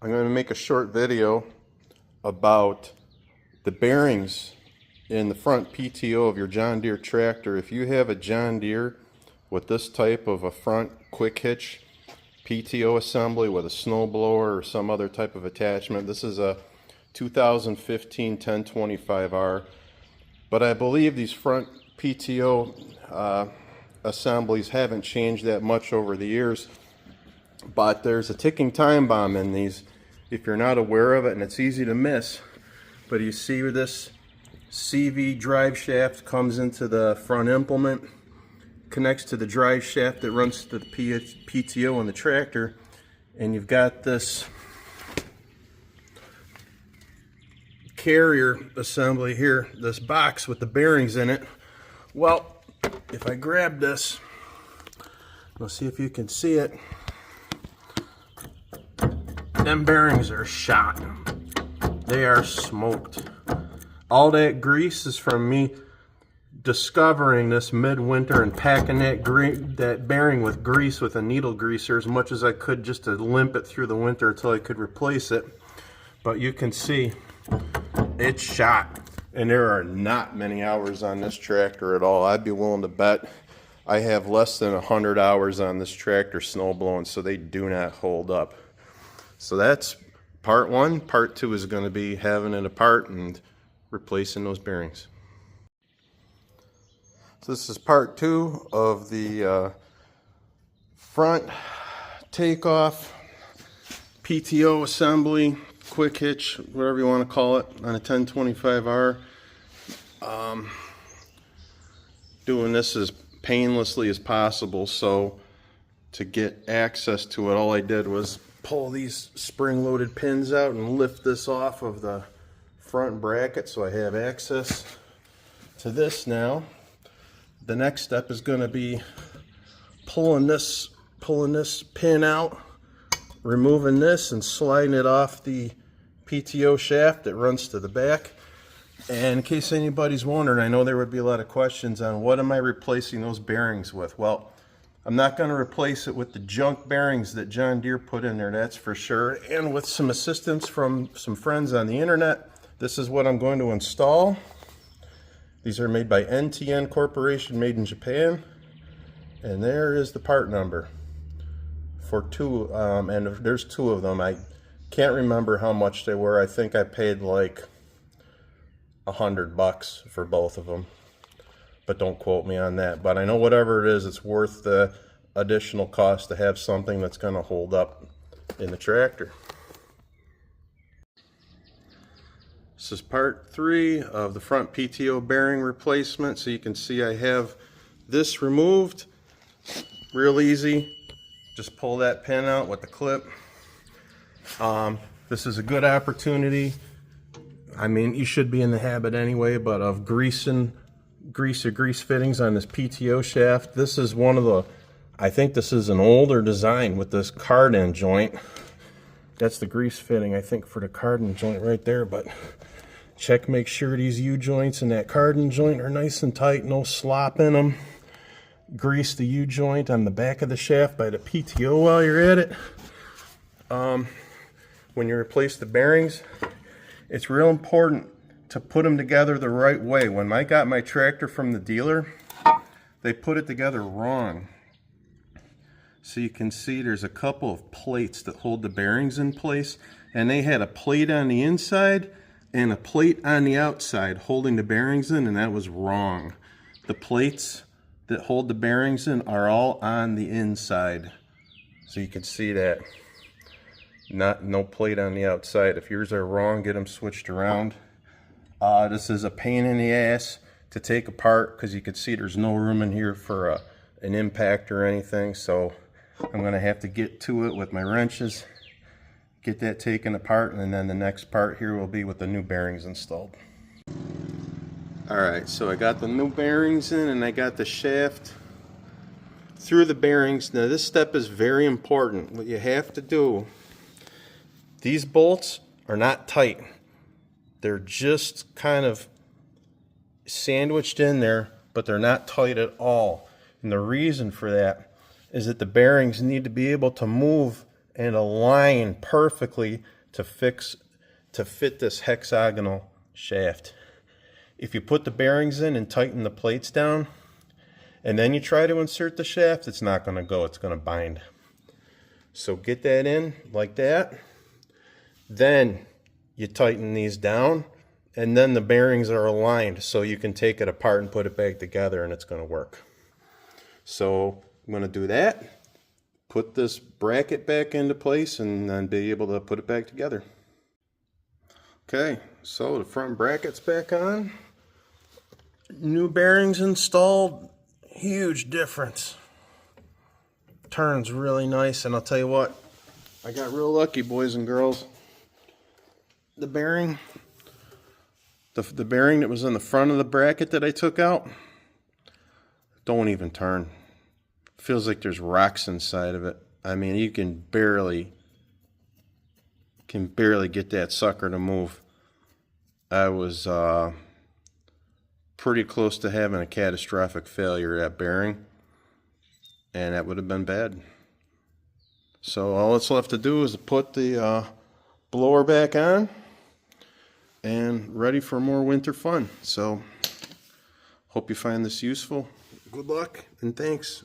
I'm going to make a short video about the bearings in the front PTO of your John Deere tractor. If you have a John Deere with this type of a front quick hitch PTO assembly with a snowblower or some other type of attachment, this is a 2015 1025R, but I believe these front PTO assemblies haven't changed that much over the years, but there's a ticking time bomb in these if you're not aware of it, and it's easy to miss. But you see where this CV drive shaft comes into the front implement, connects to the drive shaft that runs to the PTO on the tractor, and you've got this carrier assembly here, this box with the bearings in it. Well, if I grab this, let's see if you can see it. Them bearings are shot. They are smoked. All that grease is from me discovering this midwinter and packing that bearing with grease with a needle greaser as much as I could just to limp it through the winter until I could replace it. But you can see it's shot, and there are not many hours on this tractor at all. I'd be willing to bet I have less than 100 hours on this tractor snow blowing, so they do not hold up. So that's part one. Part two is going to be having it apart and replacing those bearings. So this is part two of the front takeoff PTO assembly, quick hitch, whatever you want to call it, on a 1025R. Doing this as painlessly as possible. So to get access to it, all I did was pull these spring-loaded pins out and lift this off of the front bracket so I have access to this now. The next step is going to be pulling this pin out, removing this and sliding it off the PTO shaft that runs to the back. And in case anybody's wondering, I know there would be a lot of questions on what am I replacing those bearings with. Well, I'm not going to replace it with the junk bearings that John Deere put in there, that's for sure. And with some assistance from some friends on the internet, this is what I'm going to install. These are made by NTN Corporation, made in Japan. And there is the part number for two, and there's two of them. I can't remember how much they were. I think I paid like $100 for both of them. But don't quote me on that. But I know whatever it is, it's worth the additional cost to have something that's going to hold up in the tractor. This is part three of the front PTO bearing replacement. So you can see I have this removed. Real easy. Just pull that pin out with the clip. This is a good opportunity. I mean, you should be in the habit anyway, but of grease fittings on this PTO shaft. This is one of the, I think this is an older design with this card-in joint. That's the grease fitting, I think, for the card-in joint right there. But check, make sure these U-joints and that card-in joint are nice and tight, no slop in them. Grease the U-joint on the back of the shaft by the PTO while you're at it. When you replace the bearings, it's real important to put them together the right way. When I got my tractor from the dealer, they put it together wrong. So you can see there's a couple of plates that hold the bearings in place, and they had a plate on the inside and a plate on the outside holding the bearings in, and that was wrong. The plates that hold the bearings in are all on the inside. So you can see that. No plate on the outside. If yours are wrong, get them switched around. This is a pain in the ass to take apart because you can see there's no room in here for an impact or anything. So I'm going to have to get to it with my wrenches, get that taken apart, and then the next part here will be with the new bearings installed. Alright, so I got the new bearings in and I got the shaft through the bearings. Now this step is very important. What you have to do, these bolts are not tight. They're just kind of sandwiched in there, but they're not tight at all. And the reason for that is that the bearings need to be able to move and align perfectly to fit this hexagonal shaft. If you put the bearings in and tighten the plates down, and then you try to insert the shaft, it's not going to go, it's going to bind. So get that in like that. Then you tighten these down, and then the bearings are aligned so you can take it apart and put it back together and it's going to work. So I'm going to do that, put this bracket back into place, and then be able to put it back together. Okay, so the front bracket's back on. New bearings installed. Huge difference. Turns really nice, and I'll tell you what, I got real lucky, boys and girls. The bearing, the bearing that was in the front of the bracket that I took out, don't even turn. Feels like there's rocks inside of it. I mean, you can barely get that sucker to move. I was pretty close to having a catastrophic failure of that bearing, and that would have been bad. So all that's left to do is to put the blower back on and ready for more winter fun. So hope you find this useful. Good luck and thanks.